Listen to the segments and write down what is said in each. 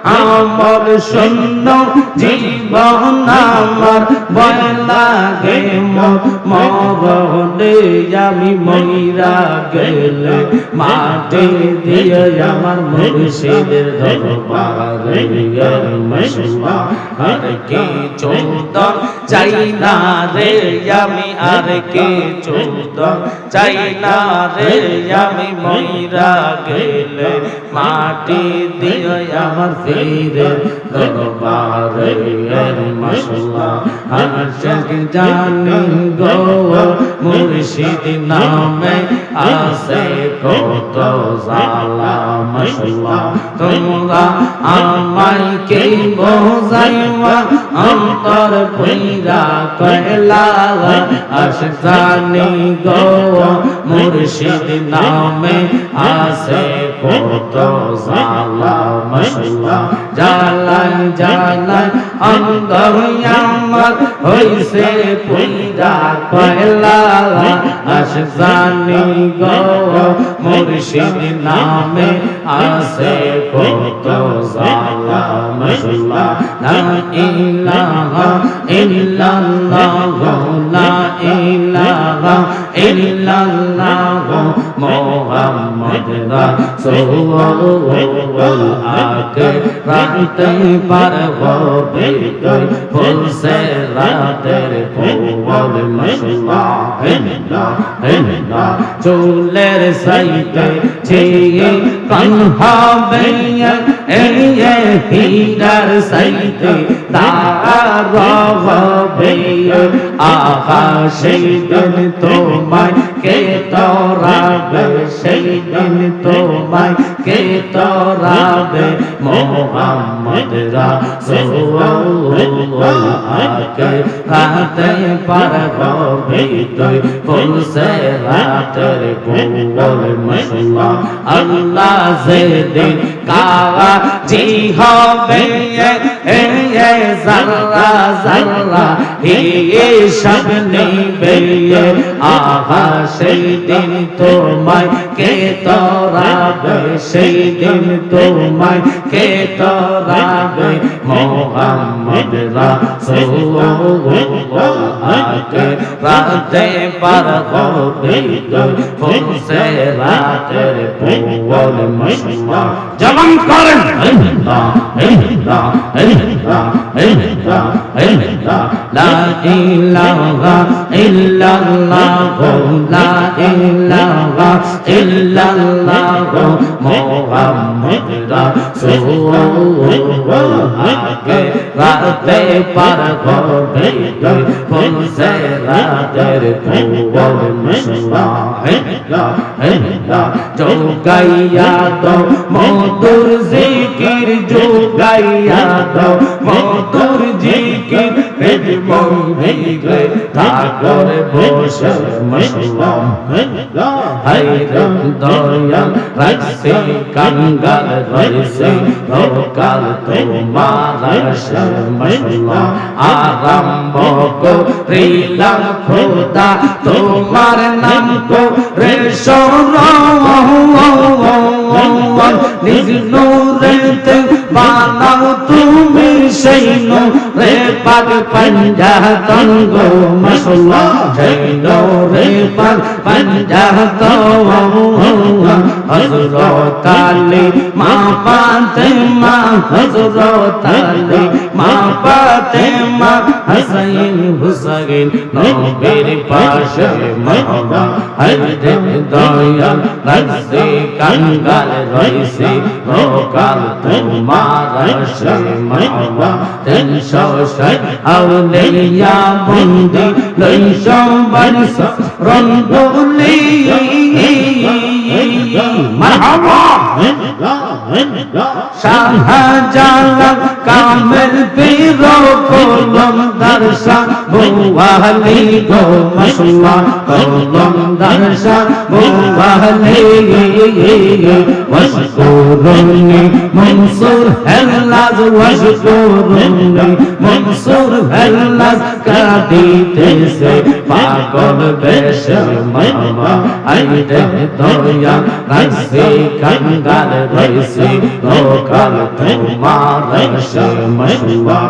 আমার শূন্য জীবন আমার ভয় লাগে মরণে আমি মইরা গেলে মাটি দিয়ে আমার মুর্শিদের দরবারে মশলা আর কি চৌদন চাই না রে আমি আর কি চৌদন চাই না রে আমি মইরা গেলে মাটি দিয়ে আমার ফিরে দরবারে মশলা আশক জানি গো মুর্শিদ নামে আছে কত জালা মশলা তোমরা আমায় কে বোঝাইবা অন্তর পইরা কয়লা আশক জানি গো মুর্শিদ নামে আছে কত জালা মশলা জালাই জালাই অন্তর আমার হইছে পইরা কয়লা আশক জানি গো মুর্শিদ নামে আছে কত জালা মশলা লা ইলাহা ইল্লাল্লাহ লা ইলাহা ইল্লাল্লাহ মুহাম্মদ রাসূলুল্লাহ আকে রাতে পার হবে ফুল সে রাতের ফুল মশলা হেনা হেনা চুলের সাইতে ছিয়ে কান হবে এই হীরার সাইতে তার হবে আহা সেই দিন তোমায় কে তোরাবে সেই দিন তোমায় কে তোরাবে মুহাম্মদ রাসূলুল্লাহ আকে রাতে পার হবে তুই ফুল সে রাতের ফুল মশলা আল্লাহ যেদিন কাজি হবে জাররা জাররা হিসাব নিবে আহা সেই দিন তোমায় কে তোরাবে সেই দিন তোমায় কে তোরাবে মুহাম্মদ রাসূলুল্লাহ আকে রাতে পার হবে ফুল সে রাতের ফুল মশলা জবান করেন লা ইলাহা ইল্লাল্লাহ লা ইলাহা ইল্লাল্লাহ মুহাম্মদ রাসূলুল্লাহ আকে রাতে পার হবে ফুল সে রাতের ফুল মশলা যোগাইয়া দাও মধুর জিকির যোগাইয়া দাও মধুর জিকির মন ভেগে ঠাকুর বসে মশলা হায়রে দয়াল রাখছে কাঙ্গাল রয়েছে লোকাল তোমার আসে মশলা আরম্ভ করিলাম খোদা তোমার নাম করে নিজ নূরেতে বানাও তুমি সেই নূরে পাক পঞ্জাতন গো মশলা সেই নূরে পাক পঞ্জাতন হযরত আলী মা ফাতেমা হযরত আলী মা ফাতেমা হাসাইন হুসাইন নবীর পাশে মহবা হযরত দয়াল রাখছে কাঙ্গাল রইছে লোকাল তোমার আসে মহবা 360 আউলিয়া বন্দি লইস বারিস রন্দুলি মারহাবা শাহজালাল কামেল পীর কলম দর্শন বুয়ালি গো মশলা কলম দর্শন বুয়ালি ওয়াশকুরুনি মনসুর হেলাজ ওয়াশকুরুনি মনসুর হেলাজ কাদিতেছে পাগল বেশে মামা আইরে দয়া রাখছে কাঙ্গাল রইছে রইছে লোকাল তোমার সে মশলা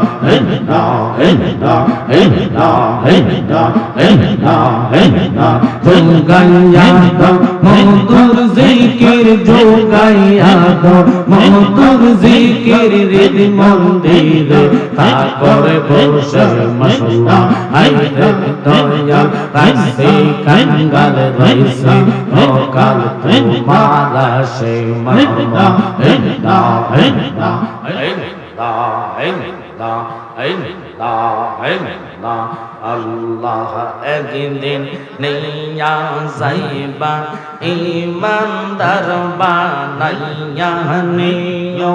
না তুম গাইয়া দাও মধুর জিকির যোগাইয়া দাও মধুর জিকির হৃদ মন্দিরে তা করে বসে মশলা আইরে দয়া রাইছে কাঙ্গাল রইছে লোকাল তোমার সে মশলা আল্লাহ একদিন নিয়া যাইবা ইমানদার বানাইয়া নিও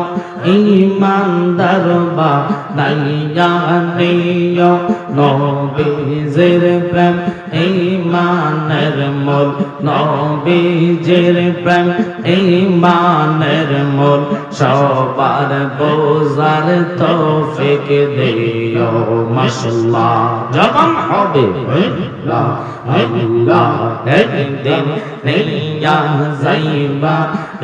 ইমানদার বানাইয়া নিও নবীজির প্রেম ইমানের মূল নবীজির প্রেম ইমানের মূল সবার বোঝার তৌফিক দিও মাশাআল্লাহ যখন হবে আল্লাহ একদিন নিয়া যাইবা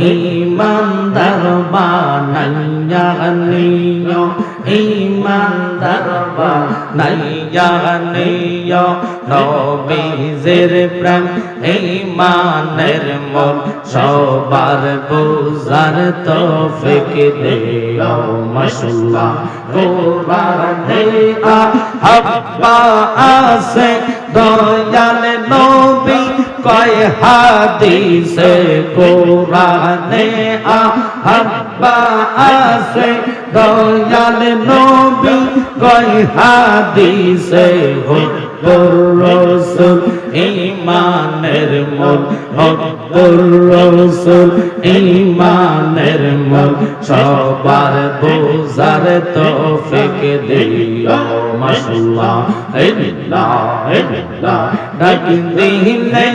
ইমানদার বানাইয়া নিও ইমানদার বানাইয়া নিও নবীজির প্রেম ইমানের মূল সবার বোঝার তৌফিক দিও মাশাআল্লাহ কোরআনে আব্বা আছে দয়াল নবী কয় হাদিসে কোরআনে আব্বা আছে দয়াল নবী কয় হাদিসে হকর রাসূল ঈমানের মূল হকর রাসূল ঈমানের মূল সবার বোঝার তৌফিক দিও মাশাআল্লাহ ইল্লাহ ডাক দিলে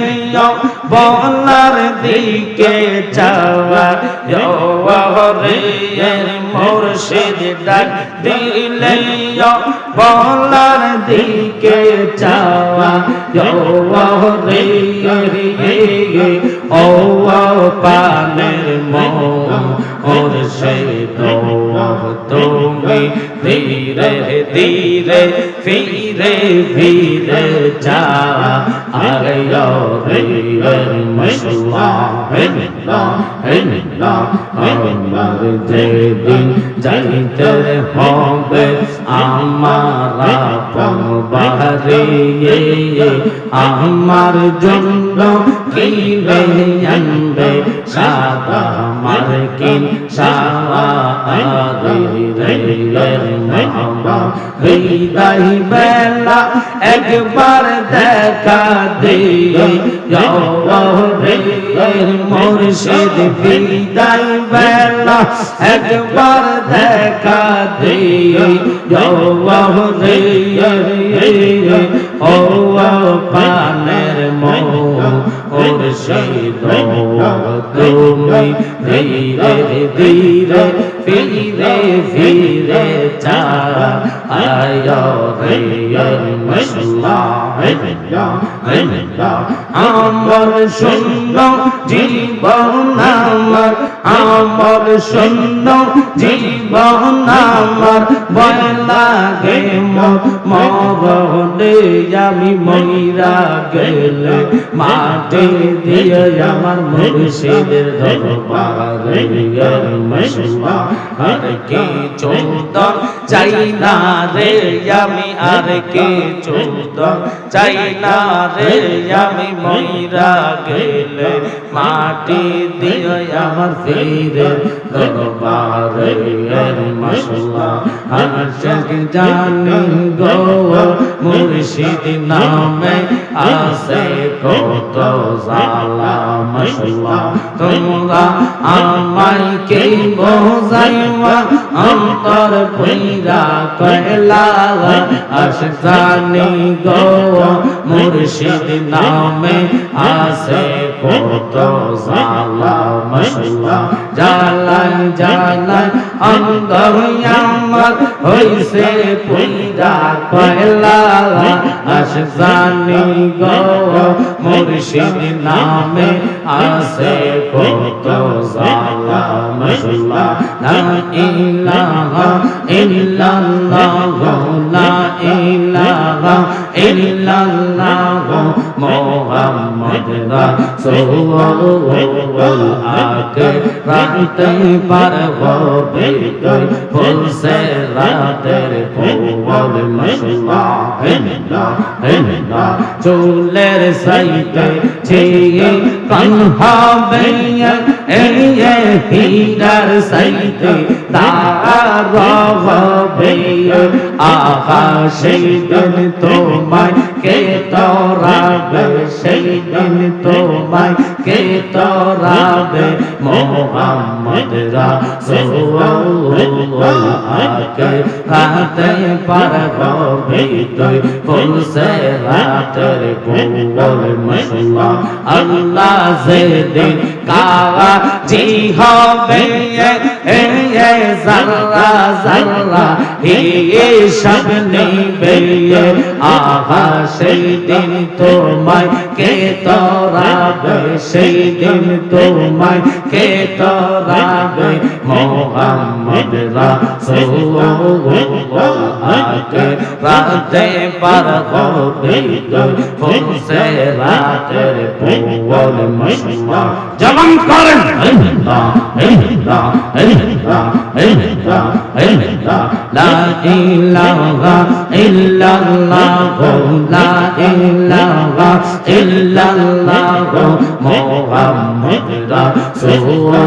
বলার দিকে চাওয়া রে মুর্শিদ ডাক দিলে বলার দিকে চাওয়া রে ও পানের মোর মুর্শিদ তুমি ধীরে ধীরে ফিরে ফিরে যা আয়ো রে মাশাআল্লাহ আমার যেদিন যাইতে হবে আমার আপন বাড়ি আমার জন্য কি আনবে সাদা মার্কিন সাদা বিদায় বেলা একবার দেখা দিও রে মুর্শিদ বিদায় বেলা একবার দেখা দিও রে ও পানের মুর্শিদ তুমি ধীরে ধীরে ফিরে ফিরে চা আয়ো রে মাশাআল্লাহ আমার শূন্য জীবন আমার শূন্য জীবন আমার ভয় লাগে মরণে আমি মইরা গেলে মাটি দিয়ে আমার মুর্শিদের দরবারে মাশাআল্লাহ আর কি চৌদন চাই না রে আমি আর কি চৌদন চাই না রে আমি মইরা গেলে মাটি দিয়ে আমার ফিরে দরবারে মাশাআল্লাহ আশক জানি গো মুর্শিদ নামে আছে কত জালা মাশাআল্লাহ তোমরা আমায় কে বোঝাইবা অন্তর পইরা কয়লা আশক জানি গো মুর্শিদ নামে আছে কত জালা মাশাআল্লাহ জালাই জালাই অন্তর আমার হইছে পইরা কয়লা আশক জানি গো মুর্শিদ নামে আসে কত জালা মাশাআল্লাহ লা ইলাহা ইল্লাল্লাহ লা ইলাহা ইল্লাল্লাহ মুহাম্মদ রাসূলুল্লাহ আকে রাতে পার হবে তুই ফুলসে রাতের পৌল মাশাআল্লাহ হিল্লা হিল্লা চুলের সাইতে ছিয়ে কান হবে এই হীরার সাইতে তার হবে আকাশে দিন তোমায় কে তোরাবে সেই দিন তোমায় কে তোরাবে মুহাম্মদ রাসূলুল্লাহ আকে রাতে পার হবে তুই ফুলসে রাতের পৌল মাশাআল্লাহ আল্লাহ যেদিন কাজী হবে জাররা জাররা হিসাব নিবে আহা সেই দিন তোমায় কে তোরাবে সেই দিন তোমায় কে তোরাবে মুহাম্মদ রাসূলুল্লাহ আকে রাতে পার হবে তুই ফুলসে রাতের পৌল মাশাআল্লাহ জবান করেন আল্লাহ আল্লাহ আল্লাহ আল্লাহ আল্লাহ লা ইলাহা ইল্লাল্লাহ লা ইলাহা ইল্লাল্লাহ মুহাম্মদ রাসূলুল্লাহ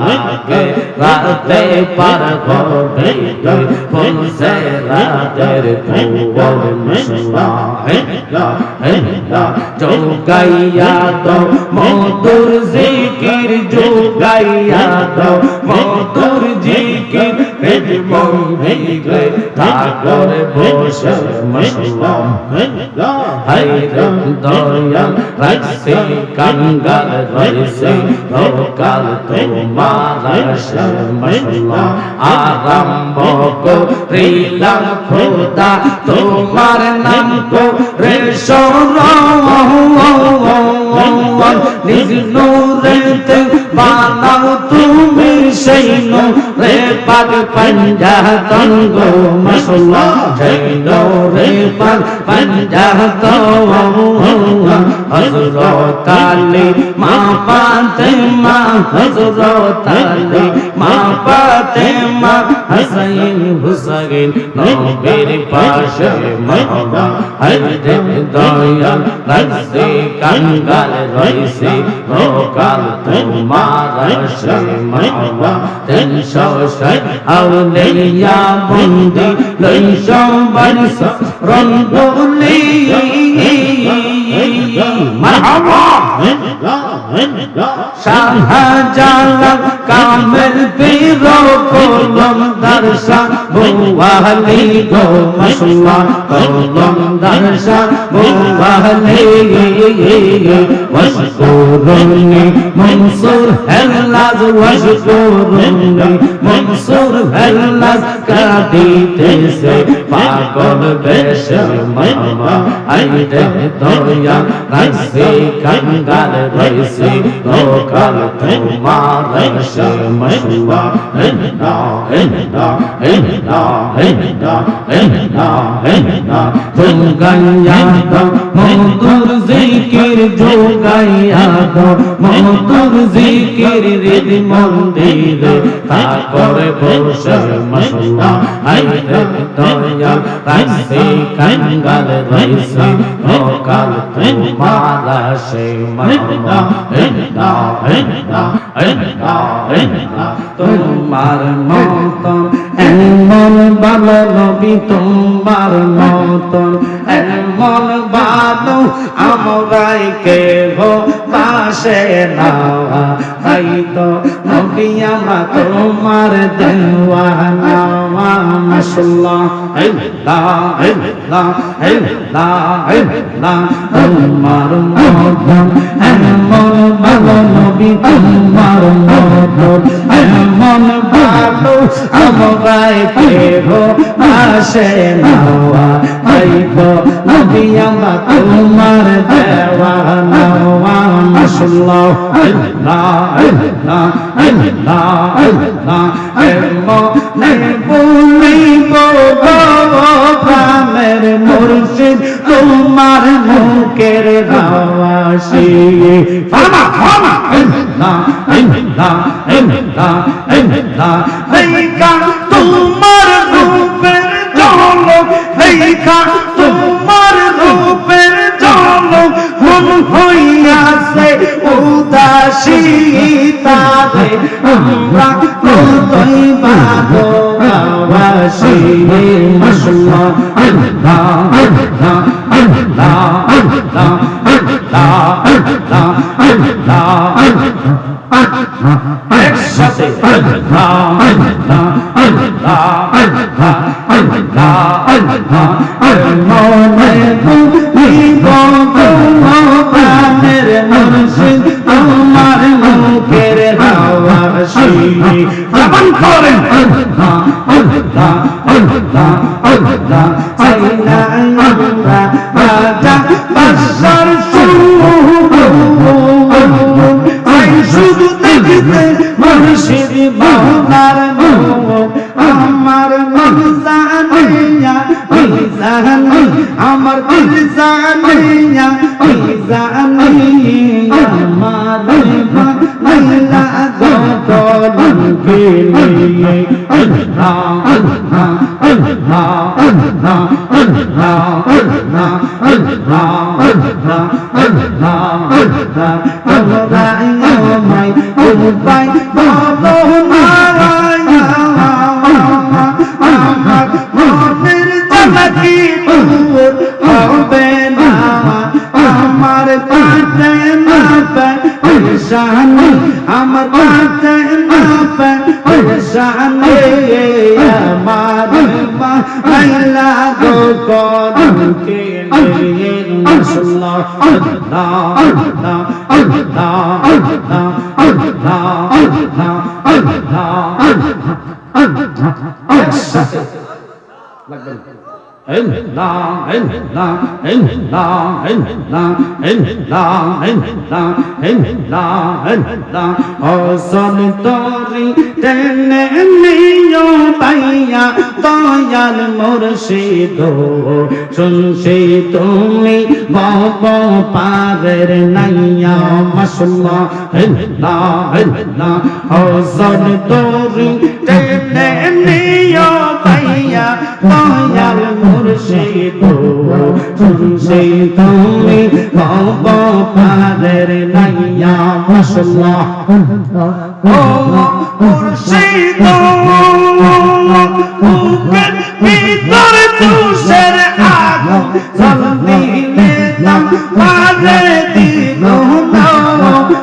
আকে রাতে পার হবে তুই ফুলসে রাতের পৌল মাশাআল্লাহ আল্লাহ আল্লাহ যোগাইয়া দাও মধুর জিকির যোগাইয়া দাও মধুর জিকির মন ভিগে ঠাকুর বসে মাশাআল্লাহ হায়রে দয়াল রাখছে কাঙ্গাল রইছে লোকাল তোমার মাশাআল্লাহ আরম্ভ করিলাম খোদা তোমার নাম করে নিজ নূরেতে বানাও তুমি সেই নূরে পাক পঞ্জাতন গো মাশাআল্লাহ সেই নূরে পাক পঞ্জাতন হযরত আলী মা ফাতেমা হযরত আলী মা ফাতেমা হাসাইন হুসাইন নবীর পাশে মাওলা হযরত দয়াল রাখছে কাঙ্গাল রইছে লোকাল তোমার মাওলা 360 আউলিয়া বন্দি লইছ বর্ষ রঙ্গলি মারহাবা শাহজালাল কামেল পীর কলম দর্শা বুয়ালি গো মাশাআল্লাহ কলম দর্শা বুয়ালি ওয়াশকুরুনি মনসুর হেলাজ ওয়াশকুরুনি মনসুর হেলাজ কাদিতেছে পাগল বেশে মামা আইতে দয়া রাখছে কাঙ্গাল রইছে লোকাল তোমার রইছে মাশাআল্লাহ হেনা হেনা হেনা হেনা হেনা হেনা যোগাইয়া দাও মধুর জিকির যোগাইয়া দাও মধুর জিকির হৃদ মন্দিরে ঠাকুর বসে মাশাআল্লাহ আইতে দয়া রাখছে কাঙ্গাল রইছে লোকাল তোমার রইছে মাশাআল্লাহ হেনা হেনা হেনা হেনা তোমার মতন এমন ভালো নবী তোমার মতন এমন ভালো আমরাই কেহ বাসে না তাই তো নবী আমরা তোমার দেওয়ানা মাশাআল্লাহ আল্লাহ আল্লাহ আল্লাহ আল্লাহ তোমার মতন এমন ভালো নবী তোমার মতন এমন ভালো আমরাই কেহ আসে না তাই তো নবী আমরা তোমার দেওয়ানা মাশাআল্লাহ আল্লাহ আল্লাহ আল্লাহ আল্লাহ এমনে বলিব প্রাণের মুর্শিদ তোমার মুখের হাওয়াসি ফারমা ফারমা আল্লাহ আল্লাহ আল্লাহ আল্লাহ দেখা তোমার রূপের ঝলক দেখা তোমার রূপের ঝলক মন হইয়াছে উদাসী তারে আমরা কতই ভালোবাসি মাশাআল্লাহ আল্লাহ আল্লাহ আল্লাহ আল্লাহ আল্লাহ আল্লাহ আল্লাহ একসাথে আল্লাহ আল্লাহ আল্লাহ আল্লাহ আল্লাহ আল্লাহ মনে তুলিব প্রাণের মুর্শিদ তোমার মুখের হাওয়াসি জবান করেন আল্লাহ আল্লাহ আল্লাহ আল্লাহ চাইনা আমরা রাজা বাদশার শুধু দেখতে মুর্শিদ বাউলার মুখ আমার মন জানিয়া জানি আমার দিল জানিয়া জানিয়া আমার মহিলা গতন কে নিয়ে আল্লাহ আল্লাহ আল্লাহ আল্লাহ আল্লাহ আল্লাহ আল্লাহ আল্লাহ আল্লাহ আল্লাহ তোমরা আমায় উপায় বলো না আমার মনের জ্বালাকি দূর হবে না আমার কাছে না পরেশানি আমার কাছে না পরেশানি আমার মাইলা গো কে নিয়ে মাশাআল্লাহ আল্লাহ আল্লাহ আল্লাহ আল্লাহ আল্লাহ আল্লাহ আল্লাহ একসাথে লাগবেন আল্লাহ আল্লাহ আল্লাহ আল্লাহ আল্লাহ আল্লাহ আল্লাহ আল্লাহ ওসন তোরি টেনে নিও পাইয়া দয়াল মুর্শিদ শুনছি তুমি ভব পারের নাইয়া মাশাআল্লাহ আল্লাহ আল্লাহ ওসন তোরি টেনে নিও পাইয়া দয়াল মুর্শিদ শুনছি তুমি ভব পারের নাইয়া মাশাআল্লাহ ও মুর্শিদ বুকের ভিতর তুষের আগুন জ্বলদিলে দাম পারে দিব না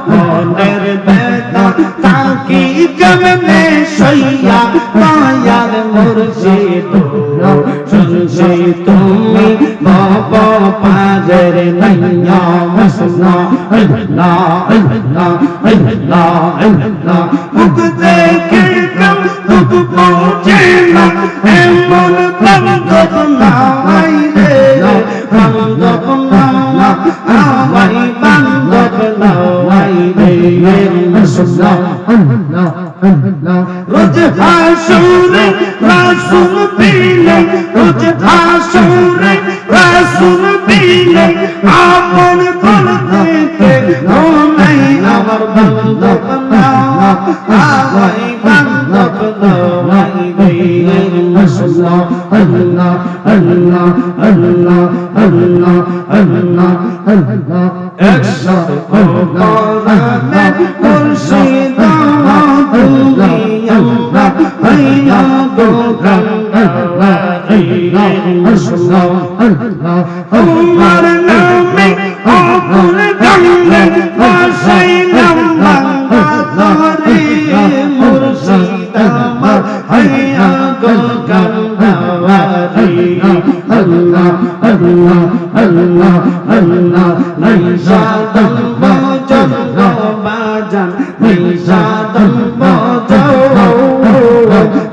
মনের বেদনা তাকি কেমনে সইয়া দয়াল মুর্শিদ শুনছি তুমি ভব পারের নাইয়া মাশাআল্লাহ আল্লাহ আল্লাহ আল্লাহ আল্লাহ মুখ দেখে কেউ তুকু পৌঁছে না এমন বান্ধব নাই রে বান্ধব না আমায় বান্ধব নাই রে মাশাআল্লাহ আল্লাহ আল্লাহ রোজ হাসুরে রাসূল পিলে রোজ হাসুরে রাসূল পিলে আপন বলতে কে নাই আমার বান্ধব না আমায় বান্ধব নাই রে মাশাআল্লাহ আল্লাহ আল্লাহ আল্লাহ আল্লাহ আল্লাহ আল্লাহ একসাথে কোরআনে মুর্শিদ তুমি আমরা হইয়া গো গঙ্গা মাশাআল্লাহ আল্লাহ তোমার নামে অকুল গঙ্গে ভাসাইলাম গঙ্গা ধরে মুর্শিদ আমার হইয়া গো গঙ্গা আল্লাহ আল্লাহ আল্লাহ আল্লাহ নিশাদম বজন বাজান নিশাদম বজন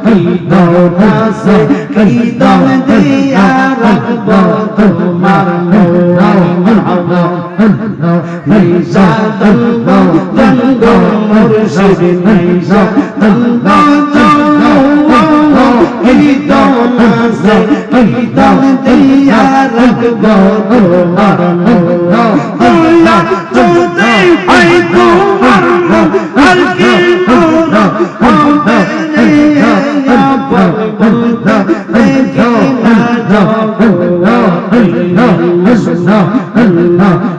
কিদনাসে কিদন দিয়া রাখব তোমার মোরা নাইসা তন্ব জন্ম মুর্শিদ নাইসা তন্ব জন্ম এই দোনাসে এই দম দিয়া রাখব তোমার আল্লাহ যদি হয় তোমার আর কি নূর হবে রে বন্ধু দেখি না যাও আল্লাহ আল্লাহ আল্লাহ